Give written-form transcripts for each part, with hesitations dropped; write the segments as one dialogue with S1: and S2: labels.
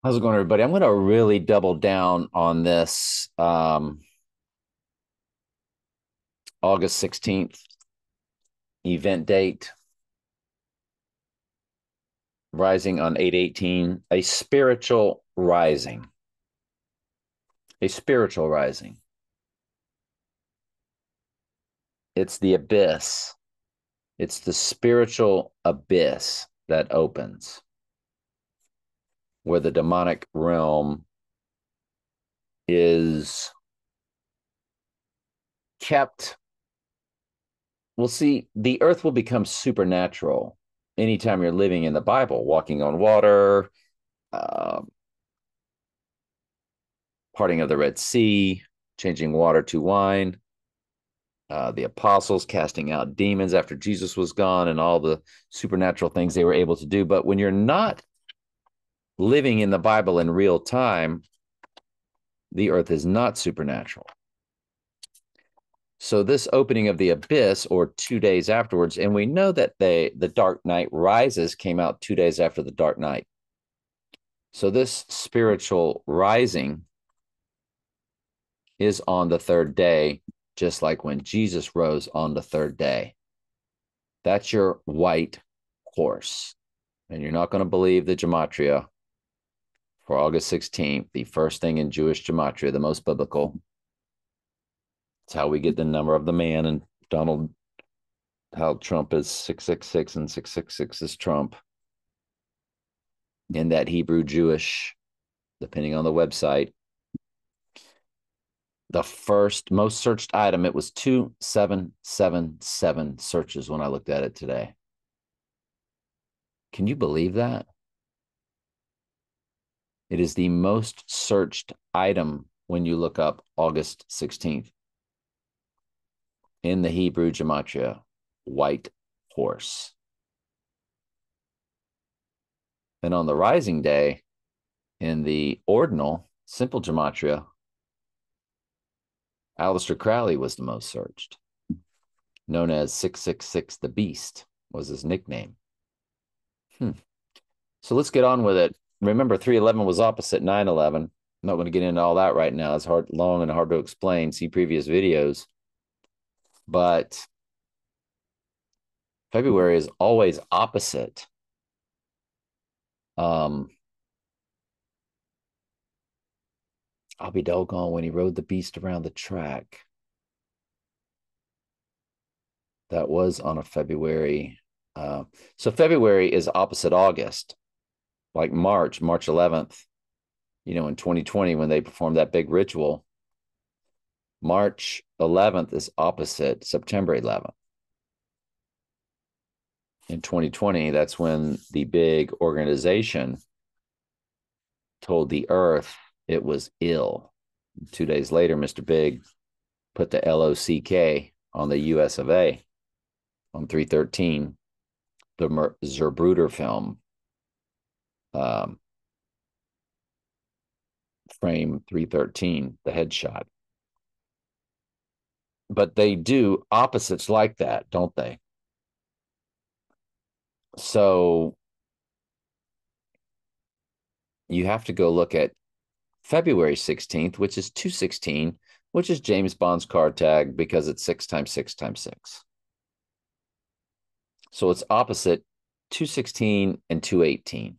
S1: How's it going, everybody? I'm going to really double down on this August 16th event date, rising on 8/18, a spiritual rising, a spiritual rising. It's the abyss. It's the spiritual abyss that opens where the demonic realm is kept. We'll see, the earth will become supernatural anytime you're living in the Bible, walking on water, uh, parting of the Red Sea, changing water to wine, the apostles casting out demons after Jesus was gone, and all the supernatural things they were able to do. But when you're not living in the Bible in real time, the earth is not supernatural. So this opening of the abyss, or 2 days afterwards, and we know that the Dark Knight Rises came out 2 days after the Dark Knight. So this spiritual rising is on the third day, just like when Jesus rose on the third day. That's your white horse. And you're not going to believe the gematria for August 16th, the first thing in Jewish gematria, the most biblical. It's how we get the number of the man, and how Trump is 666 and 666 is Trump. In that Hebrew Jewish, depending on the website, the first most searched item, it was 2777 searches when I looked at it today. Can you believe that? It is the most searched item when you look up August 16th in the Hebrew gematria, white horse. And on the rising day in the ordinal simple gematria, Aleister Crowley was the most searched, known as 666 the Beast was his nickname. So let's get on with it. Remember, 311 was opposite 911. I'm not going to get into all that right now. It's long and hard to explain. See previous videos. But February is always opposite. I'll be doggone when he rode the beast around the track. That was on a February. So February is opposite August, like March 11th, in 2020 when they performed that big ritual. March 11th is opposite September 11th. In 2020, that's when the big organization told the earth it was ill. 2 days later, Mr. Big put the LOCK on the US of A on 313, the Zapruder film, frame 313, the headshot. But they do opposites like that, don't they? So you have to go look at February 16th, which is 216, which is James Bond's card tag because it's 6 times 6 times 6. So it's opposite 216 and 218.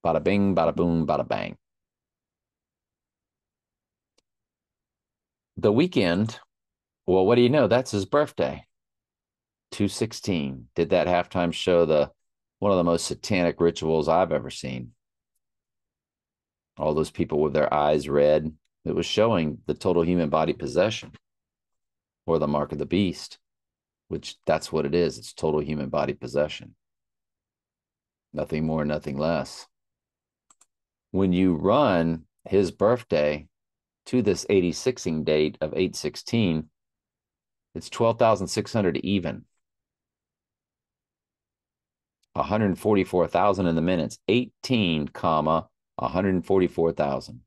S1: Bada bing, bada boom, bada bang. The weekend, well, what do you know? That's his birthday. 216. Did that halftime show one of the most satanic rituals I've ever seen. All those people with their eyes red. It was showing the total human body possession, or the mark of the beast, which that's what it is. It's total human body possession. Nothing more, nothing less. When you run his birthday to this 86ing date of 8/16, it's 12,600 even. 144,000 in the minutes. 18, 144,000.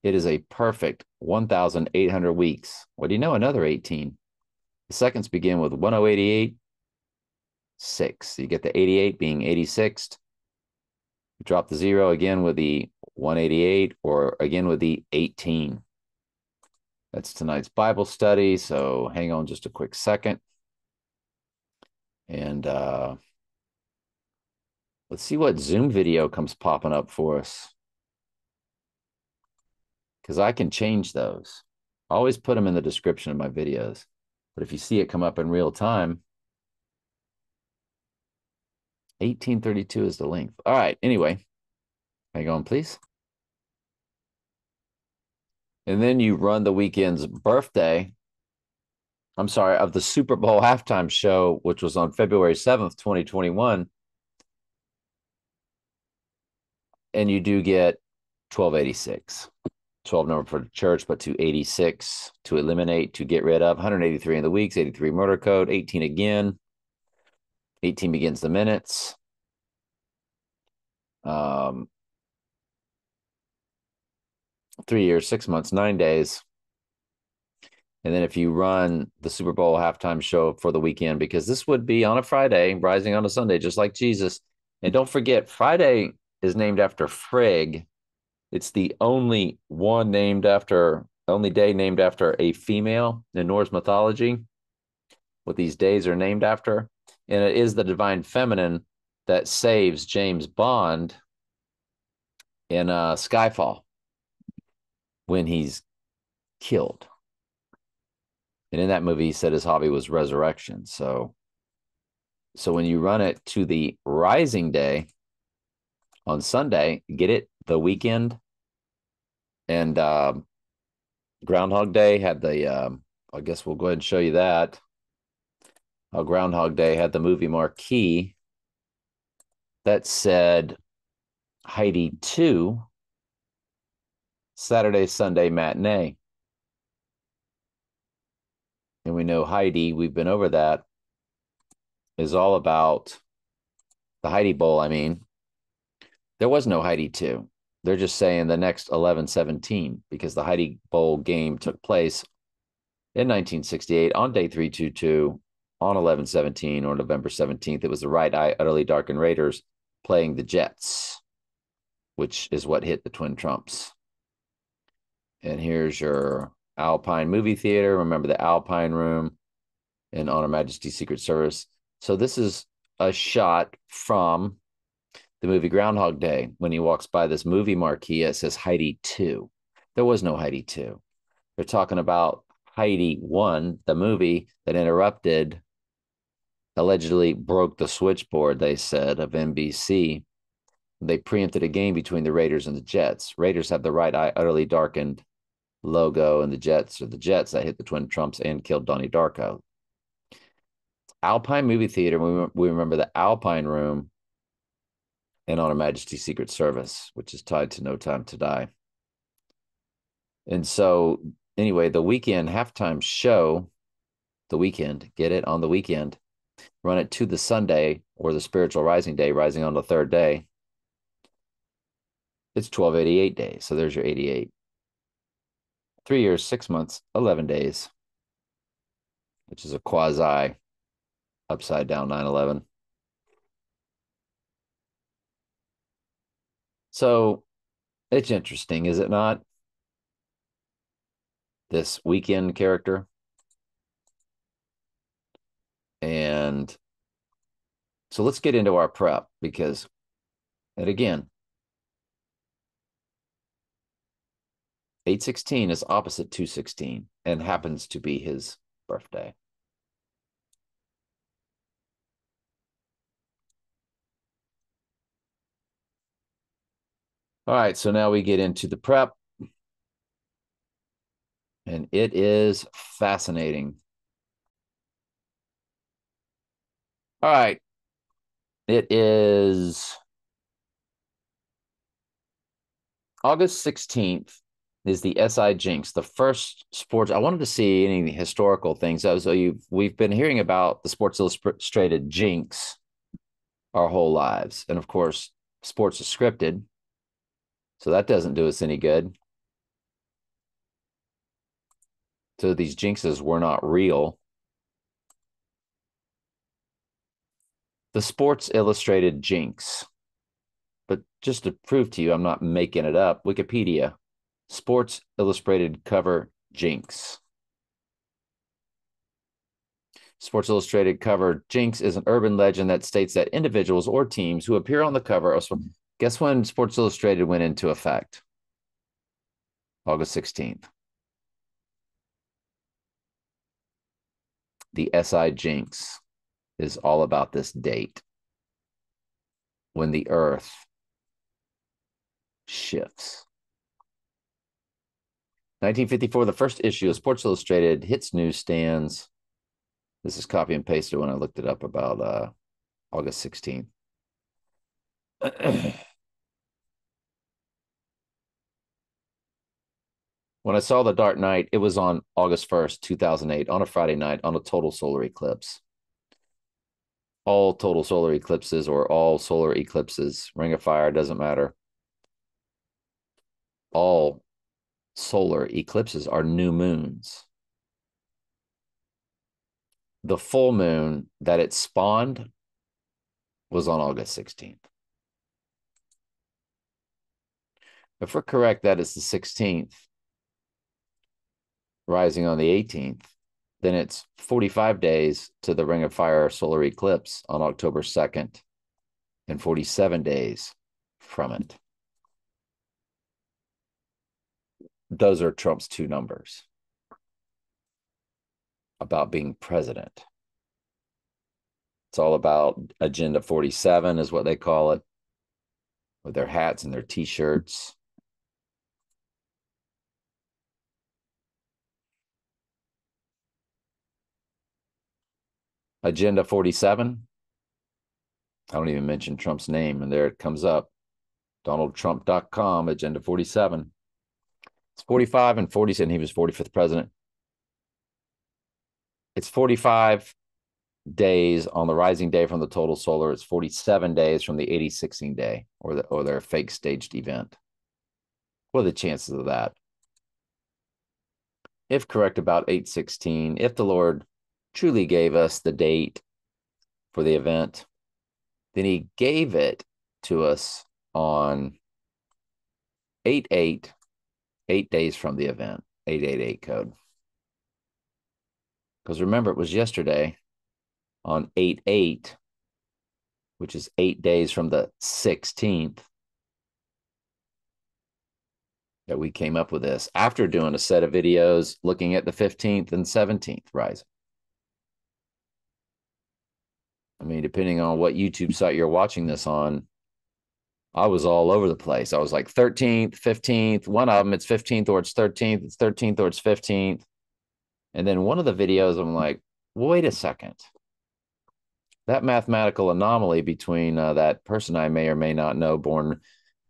S1: It is a perfect 1,800 weeks. What do you know? Another 18. The seconds begin with 1088 6. You get the 88 being 86th. Drop the 0 again with the 188 or again with the 18. That's tonight's Bible study. So hang on just a quick second. And let's see what Zoom video comes popping up for us. Because I can change those. I always put them in the description of my videos. But if you see it come up in real time, 1832 is the length. All right. Anyway, hang on, please. And then you run the weekend's birthday. I'm sorry, of the Super Bowl halftime show, which was on February 7th, 2021. And you do get 1286. 12 number for the church, but 286 to eliminate, to get rid of. 183 in the weeks, 83 murder code, 18 again. 18 begins the minutes. 3 years, 6 months, 9 days. And then if you run the Super Bowl halftime show for the weekend, because this would be on a Friday, rising on a Sunday, just like Jesus. And don't forget, Friday is named after Frigg. It's the only day named after a female in Norse mythology. What these days are named after. And it is the divine feminine that saves James Bond in Skyfall when he's killed. And in that movie, he said his hobby was resurrection. So when you run it to the rising day on Sunday, get it the weekend. And Groundhog Day had the, I guess we'll go ahead and show you that. Groundhog Day had the movie marquee that said Heidi 2, Saturday, Sunday matinee. And we know Heidi, we've been over that, is all about the Heidi Bowl. I mean, there was no Heidi 2. They're just saying the next 11/17 because the Heidi Bowl game took place in 1968 on day 322 on 11/17 or November 17th. It was the Right Eye Utterly Darkened Raiders playing the Jets, which is what hit the Twin Trumps. And here's your Alpine movie theater. Remember the Alpine Room in On Her Majesty's Secret Service. So this is a shot from the movie Groundhog Day. When he walks by this movie marquee, it says Heidi 2. There was no Heidi 2. They're talking about Heidi 1, the movie that interrupted, allegedly broke the switchboard, they said, of NBC. They preempted a game between the Raiders and the Jets. Raiders have the Right Eye Utterly Darkened logo, and the Jets are the Jets that hit the Twin Trumps and killed Donnie Darko. Alpine movie theater, we remember the Alpine Room and On Her Majesty's Secret Service, which is tied to No Time to Die. And so, anyway, the weekend halftime show, the weekend, get it, on the weekend, run it to the Sunday or the spiritual rising day, rising on the third day. It's 1288 days. So there's your 88. 3 years, 6 months, 11 days, which is a quasi upside down 9/11. So it's interesting, is it not? This weekend character. And so let's get into our prep because, and again, 816 is opposite 216 and happens to be his birthday. All right, so now we get into the prep. And it is fascinating. All right. It is August 16th is the SI Jinx, the first sports. I wanted to see any historical things. So we've been hearing about the Sports Illustrated Jinx our whole lives. And of course, sports is scripted. So that doesn't do us any good. So these jinxes were not real. The Sports Illustrated jinx. But just to prove to you, I'm not making it up. Wikipedia, Sports Illustrated cover jinx. Sports Illustrated cover jinx is an urban legend that states that individuals or teams who appear on the cover of, guess when Sports Illustrated went into effect? August 16th. The SI jinx is all about this date when the earth shifts. 1954, the first issue of Sports Illustrated hits newsstands. This is copy and pasted when I looked it up about August 16th. When I saw The Dark Knight, it was on August 1st, 2008, on a Friday night, on a total solar eclipse. All total solar eclipses or all solar eclipses, Ring of Fire, doesn't matter. All solar eclipses are new moons. The full moon that it spawned was on August 16th. If we're correct, that is the 16th, rising on the 18th, then it's 45 days to the Ring of Fire solar eclipse on October 2nd and 47 days from it. Those are Trump's two numbers about being president. It's all about Agenda 47 is what they call it, with their hats and their T-shirts. Agenda 47. I don't even mention Trump's name, and there it comes up. DonaldTrump.com, Agenda 47. It's 45 and 40, and he was 45th president. It's 45 days on the rising day from the total solar. It's 47 days from the 80-16 day or their fake staged event. What are the chances of that? If correct about 8/16, if the Lord truly gave us the date for the event, then he gave it to us on 8/8, 8 days from the event, 888 code. Because remember, it was yesterday on 8/8, which is 8 days from the 16th, that we came up with this after doing a set of videos looking at the 15th and 17th rising. I mean, depending on what YouTube site you're watching this on, I was all over the place. I was like 13th, 15th. One of them, it's 15th or it's 13th. It's 13th or it's 15th. And then one of the videos, I'm like, wait a second. That mathematical anomaly between that person I may or may not know, born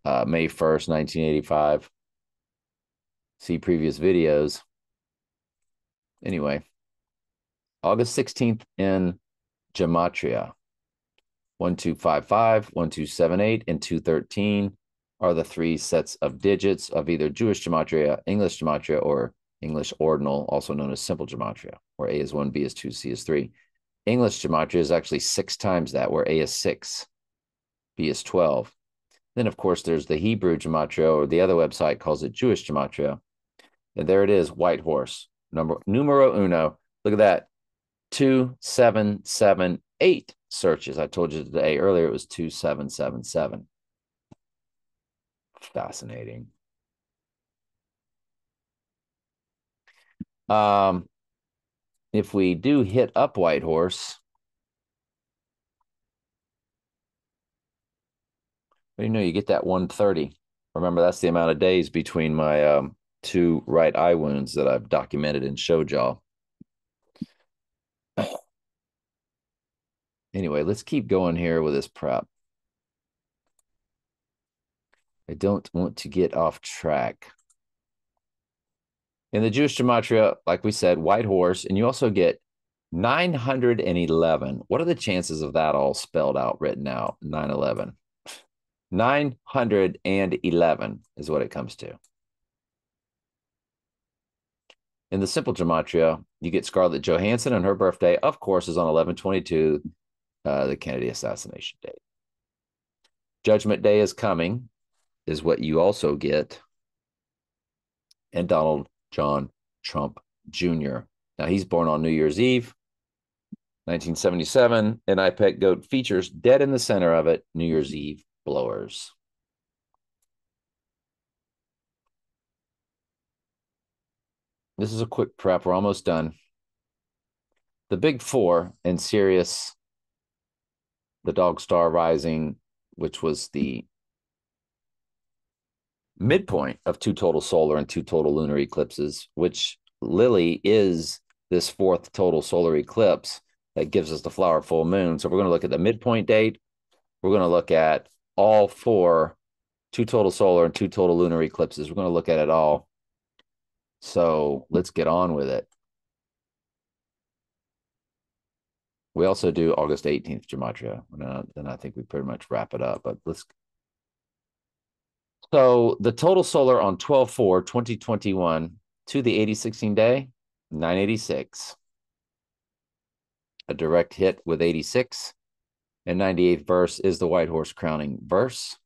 S1: May 1st, 1985. See previous videos. Anyway, August 16th in Gematria. 1255, 1278, and 213 are the three sets of digits of either Jewish Gematria, English Gematria, or English Ordinal, also known as Simple Gematria, where A is 1, B is 2, C is 3. English Gematria is actually 6 times that, where A is 6, B is 12. Then, of course, there's the Hebrew Gematria, or the other website calls it Jewish Gematria. And there it is, White Horse, numero uno. Look at that, 2778 searches. I told you today earlier it was 2777. Fascinating. If we do hit up White Horse, well, you know, you get that 130. Remember, that's the amount of days between my 2 right eye wounds that I've documented and showed y'all. Anyway, let's keep going here with this prep. I don't want to get off track. In the Jewish Gematria, like we said, White Horse, and you also get 911. What are the chances of that all spelled out, written out? 911. 911 is what it comes to. In the Simple Gematria, you get Scarlett Johansson, and her birthday, of course, is on 11/22. the Kennedy assassination date. Judgment Day is coming, is what you also get. And Donald John Trump Jr. Now, he's born on New Year's Eve, 1977, and I Pet Goat features dead in the center of it, New Year's Eve blowers. This is a quick prep. We're almost done. The big four in Sirius, the Dog Star Rising, which was the midpoint of 2 total solar and 2 total lunar eclipses, which Lily is this 4th total solar eclipse that gives us the flower full moon. So we're going to look at the midpoint date. We're going to look at all 4 2 total solar and 2 total lunar eclipses. We're going to look at it all. So let's get on with it. We also do August 18th gematria. Then I think we pretty much wrap it up. But let's. So the total solar on 12/4/2021 to the 8016 day, 986. A direct hit with 86. And 98th verse is the White Horse crowning verse.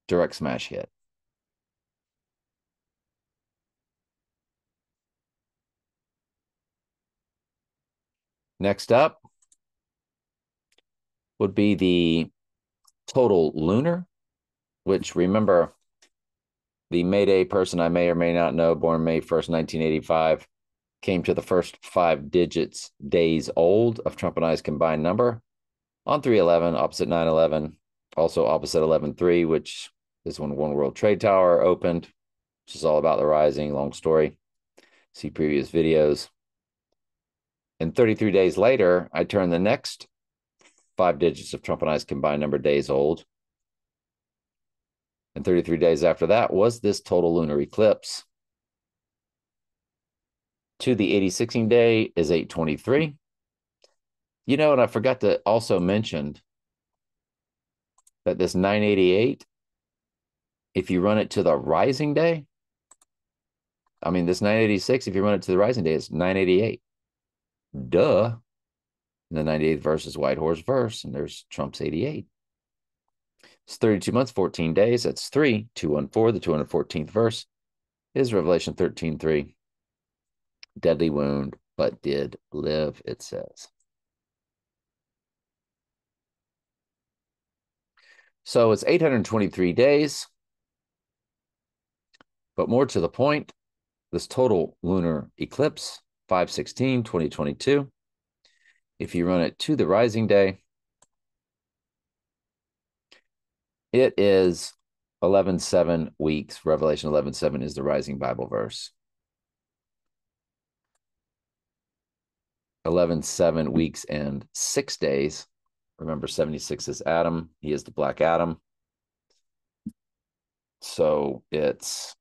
S1: Direct smash hit. Next up would be the total lunar, which, remember, the May Day person I may or may not know, born May 1st, 1985, came to the first 5 digits days old of Trump and I's combined number on 3/11, opposite 9/11, also opposite 11/3, which is when One World Trade Tower opened, which is all about the rising. Long story. See previous videos. And 33 days later, I turned the next 5 digits of Trump and I's combined number days old. And 33 days after that was this total lunar eclipse. To the 8016 day is 8/23. You know, and I forgot to also mention that this 988, if you run it to the rising day, I mean, this 986, if you run it to the rising day, is 988. Duh. And the 98th verse is White Horse verse, and there's Trump's 88. It's 32 months, 14 days. That's 3, 214. The 214th verse is Revelation 13:3. Deadly wound, but did live, it says. So it's 823 days. But more to the point, this total lunar eclipse, 5/16/2022, if you run it to the rising day, it is 11/7 weeks. Revelation 11/7 is the rising Bible verse. 11/7 weeks and 6 days. Remember, 76 is Adam. He is the Black Adam. So it's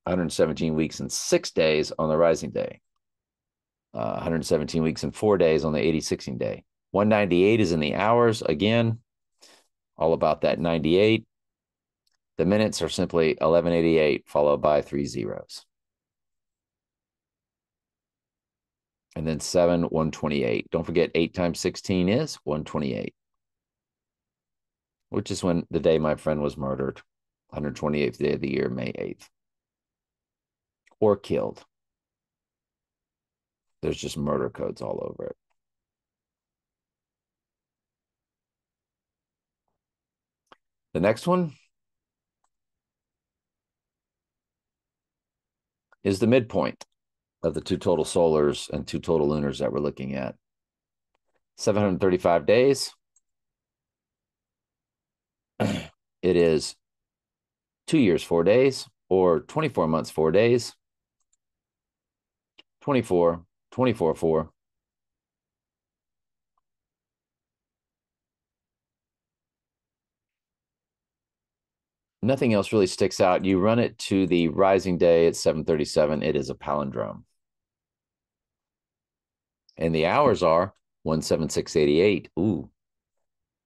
S1: 117 weeks and 6 days on the rising day. 117 weeks and 4 days on the 8016 day. 198 is in the hours. Again, all about that 98. The minutes are simply 1188 followed by 3 zeros. And then 7/128. Don't forget 8 times 16 is 128, which is when the day my friend was murdered, 128th day of the year, May 8th. Or killed. There's just murder codes all over it. The next one is the midpoint of the 2 total solars and 2 total lunars that we're looking at. 735 days. It is 2 years, 4 days, or 24 months, 4 days. 24, 24, 4. Nothing else really sticks out. You run it to the rising day at 7:37. It is a palindrome. And the hours are 17688. Ooh,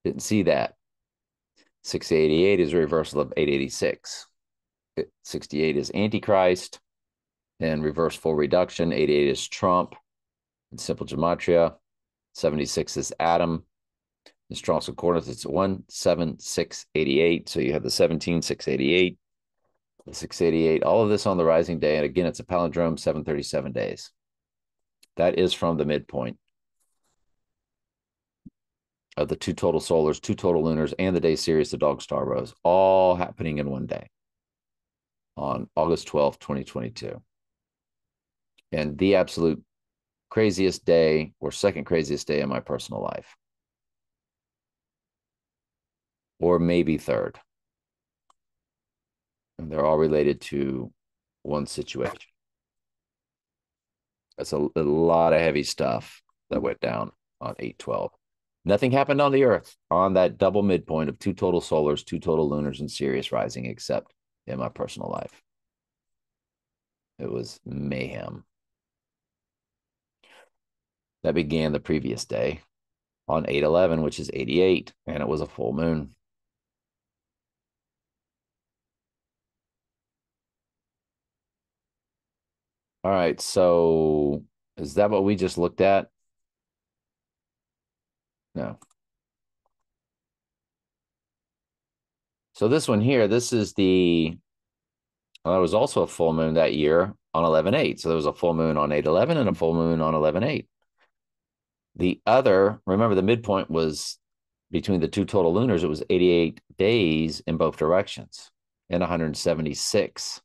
S1: didn't see that. 688 is a reversal of 886. 68 is Antichrist. And reverse full reduction. 88 is Trump. And simple gematria. 76 is Adam. In Strong's Concordance, it's 17688. So you have the 17688, the 688, all of this on the rising day. And again, it's a palindrome, 737 days. That is from the midpoint of the 2 total solars, 2 total lunars, and the day series, the Dog Star Rose, all happening in one day on August 12th, 2022. And the absolute craziest day, or second craziest day in my personal life. Or maybe third. And they're all related to one situation. That's a lot of heavy stuff that went down on 8/12. Nothing happened on the Earth on that double midpoint of 2 total solars, 2 total lunars, and Sirius rising, except in my personal life. It was mayhem. That began the previous day on 8/11, which is 88, and it was a full moon. All right, so is that what we just looked at? No. So this one here, this is the, well, there was also a full moon that year on 11/8. So there was a full moon on 8/11 and a full moon on 11/8. The other, remember the midpoint was between the 2 total lunars, it was 88 days in both directions and 176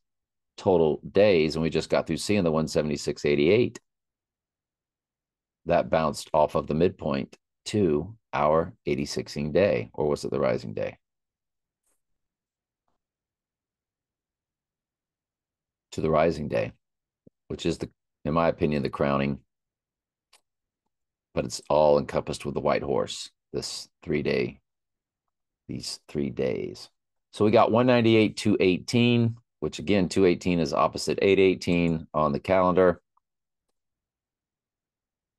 S1: total days. And we just got through seeing the 176.88. That bounced off of the midpoint to our 86ing day, or was it the rising day? To the rising day, which is the, in my opinion, the crowning, but it's all encompassed with the white horse, these 3 days. So we got 198, 218, which again, 218 is opposite 818 on the calendar.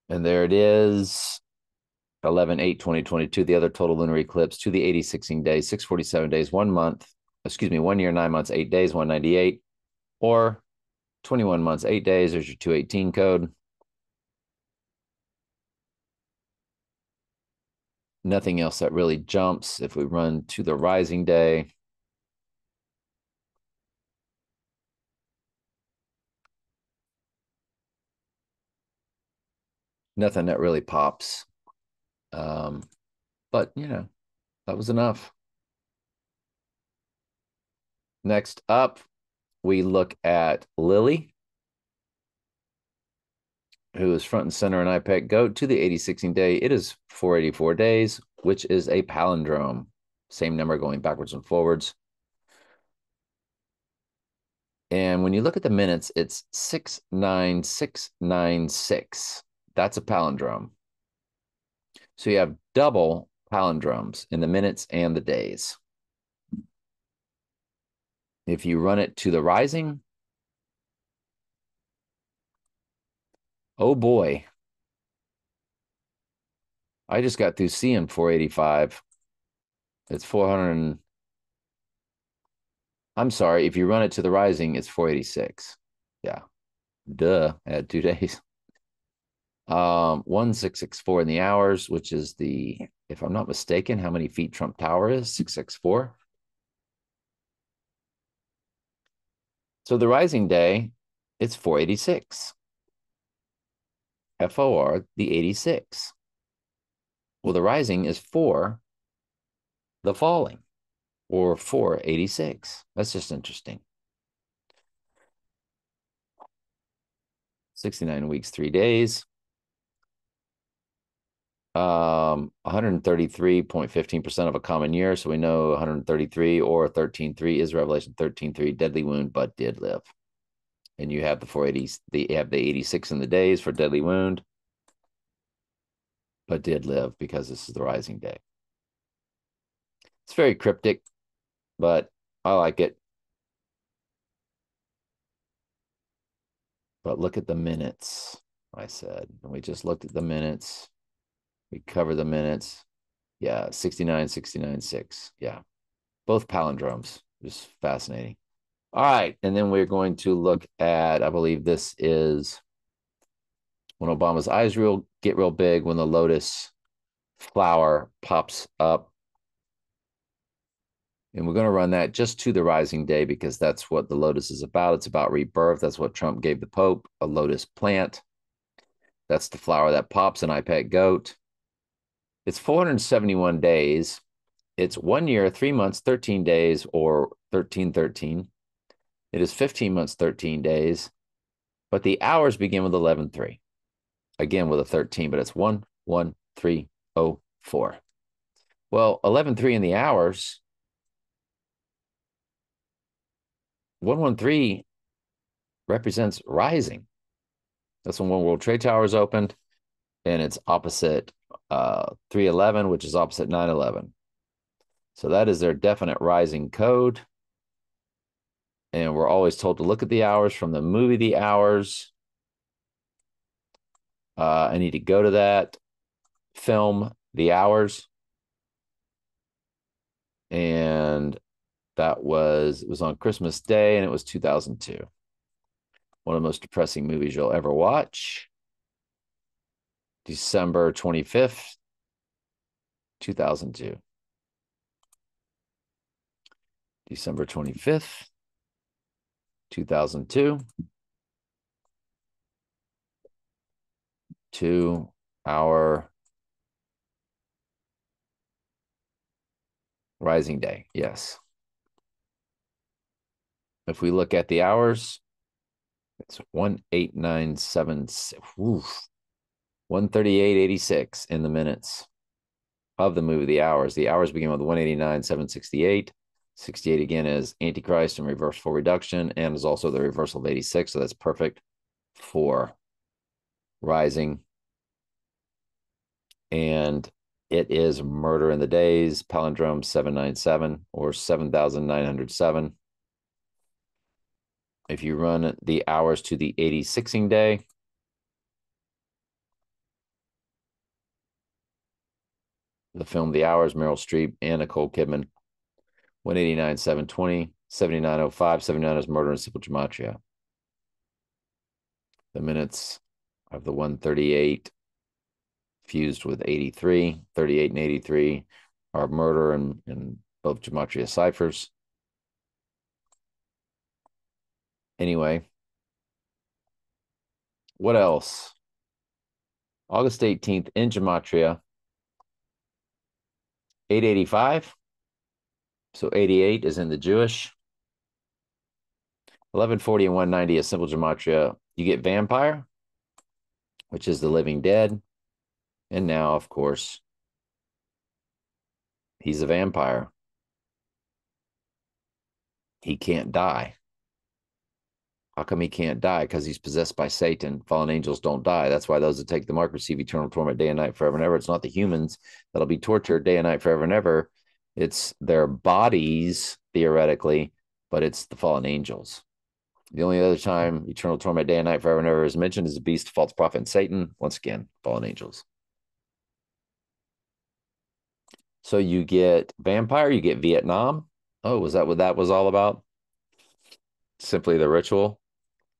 S1: And there it is, 11/8/2022, the other total lunar eclipse to the 86ing day, 647 days, 1 month, 1 year, 9 months, 8 days, 198, or 21 months, 8 days. There's your 218 code. Nothing else that really jumps. If we run to the rising day, nothing that really pops. But, you know, that was enough. Next up, we look at Lily, who is front and center in IPEC. Go to the 86ing day. It is 484 days, which is a palindrome. Same number going backwards and forwards. And when you look at the minutes, it's 69696. That's a palindrome. So you have double palindromes in the minutes and the days. If you run it to the rising, oh boy. I just got through seeing 485. It's 400. I'm sorry. If you run it to the rising, it's 486. Yeah. Duh. I had 2 days. 1664 in the hours, which is the, if I'm not mistaken, how many feet Trump Tower is? 664. So the rising day, it's 486. FOR, the 86. Well, the rising is 4, the falling, or 486. That's just interesting. 69 weeks, 3 days. 133.15% of a common year. So we know 133 or 13.3 is Revelation 13.3, deadly wound, but did live. And you have the 480, you have the 86 in the days for deadly wound, but did live because this is the rising day. It's very cryptic, but I like it. But look at the minutes, I said. And we just looked at the minutes. We covered the minutes. Yeah, 69, 69, 6. Yeah, both palindromes. Just fascinating. All right, and then we're going to look at, I believe this is when Obama's get real big when the lotus flower pops up. And we're going to run that just to the rising day because that's what the lotus is about. It's about rebirth. That's what Trump gave the Pope, a lotus plant. That's the flower that pops in iPet Goat. It's 471 days. It's 1 year, 3 months, 13 days, or 1313. It is 15 months, 13 days. But the hours begin with 11:3. Again with a 13, but it's 11304. Well, 11:3 in the hours, 113 represents rising. That's when One World Trade Towers opened, and it's opposite 311, which is opposite 911. So that is their definite rising code. And we're always told to look at the hours from the movie The Hours. I need to go to that film, The Hours. And it was on Christmas Day, and it was 2002. One of the most depressing movies you'll ever watch. December 25th, 2002. December 25th, 2002. To our rising day. Yes. If we look at the hours, it's 18976. 138.86 in the minutes of the movie The Hours. The hours begin with 189,768. 68 again is Antichrist and reverse full reduction, and is also the reversal of 86. So that's perfect for rising. And it is Murder in the Days, palindrome 797 or 7,907. If you run the hours to the 86ing day, the film The Hours, Meryl Streep and Nicole Kidman, 189, 720, 7905. 79 is Murder in Simple Gematria. The minutes of the 138 fused with 83, 38 and 83 are murder in both Gematria ciphers. Anyway, what else? August 18th in Gematria, 885. So 88 is in the Jewish. 1140 and 190 is simple Gematria. You get vampire, which is the living dead. And now, of course, he's a vampire. He can't die. How come he can't die? Because he's possessed by Satan. Fallen angels don't die. That's why those that take the mark receive eternal torment day and night forever and ever. It's not the humans that'll be tortured day and night forever and ever. It's their bodies, theoretically, but it's the fallen angels. The only other time eternal torment day and night forever and ever is mentioned is the beast, false prophet, and Satan. Once again, fallen angels. So you get vampire, you get Vietnam. Oh, was that what that was all about? Simply the ritual.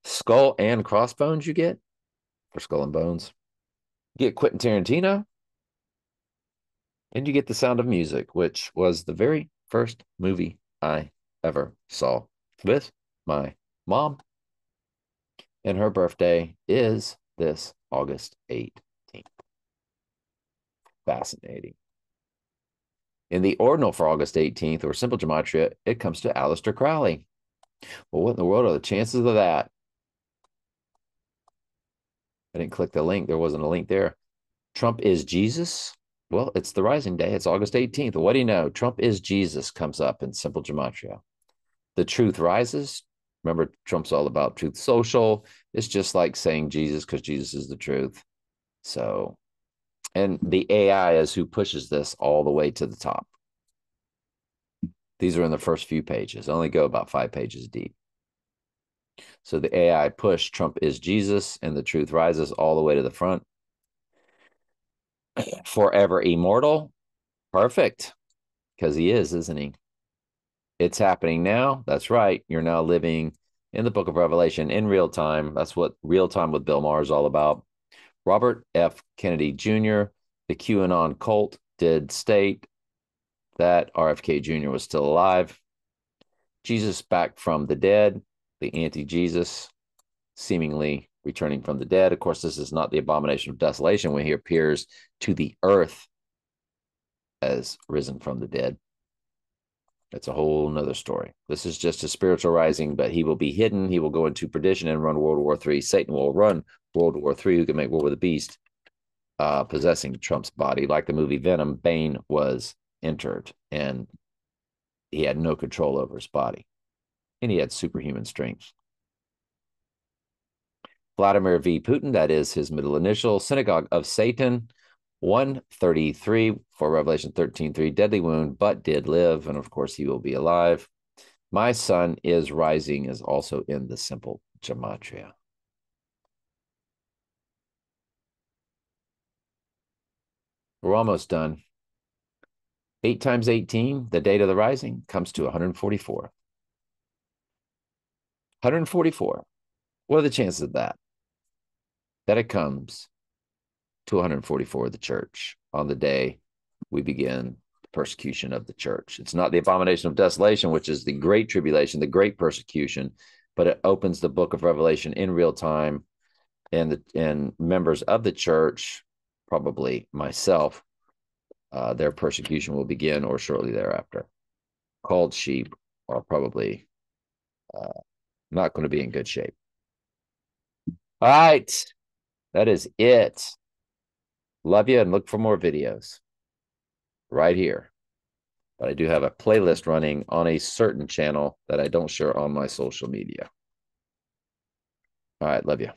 S1: Skull and Crossbones you get for Skull and Bones. You get Quentin Tarantino. And you get The Sound of Music, which was the very first movie I ever saw with my mom. And her birthday is this August 18th. Fascinating. In the ordinal for August 18th, or simple gematria, it comes to Aleister Crowley. Well, what in the world are the chances of that? I didn't click the link. There wasn't a link there. Trump is Jesus. Well, it's the rising day. It's August 18th. What do you know? Trump is Jesus comes up in simple gematria. The truth rises. Remember, Trump's all about Truth Social. It's just like saying Jesus because Jesus is the truth. So, and the AI is who pushes this all the way to the top. These are in the first few pages. Only go about 5 pages deep. So the AI pushed Trump is Jesus and the truth rises all the way to the front. Forever immortal. Perfect. Because he is, isn't he? It's happening now. That's right. You're now living in the book of Revelation in real time. That's what Real Time with Bill Maher is all about. Robert F. Kennedy Jr., the QAnon cult, did state that RFK Jr. was still alive. Jesus back from the dead, the anti-Jesus seemingly returning from the dead. Of course, this is not the abomination of desolation when he appears to the earth as risen from the dead. That's a whole nother story. This is just a spiritual rising, but he will be hidden. He will go into perdition and run World War III. Satan will run World War III, who can make war with the beast, possessing Trump's body. Like the movie Venom, Bane was entered and he had no control over his body. And he had superhuman strength. Vladimir V. Putin, that is his middle initial. Synagogue of Satan, 133 for Revelation 13:3, deadly wound, but did live. And of course, he will be alive. My sun is rising is also in the simple gematria. We're almost done. 8 times 18, the date of the rising, comes to 144. 144. What are the chances of that? That it comes to 144 of the church on the day we begin the persecution of the church. It's not the abomination of desolation, which is the great tribulation, the great persecution, but it opens the book of Revelation in real time. And members of the church, probably myself, their persecution will begin or shortly thereafter. Called sheep are probably not going to be in good shape. All right. That is it. Love you and look for more videos right here. But I do have a playlist running on a certain channel that I don't share on my social media. All right. Love you.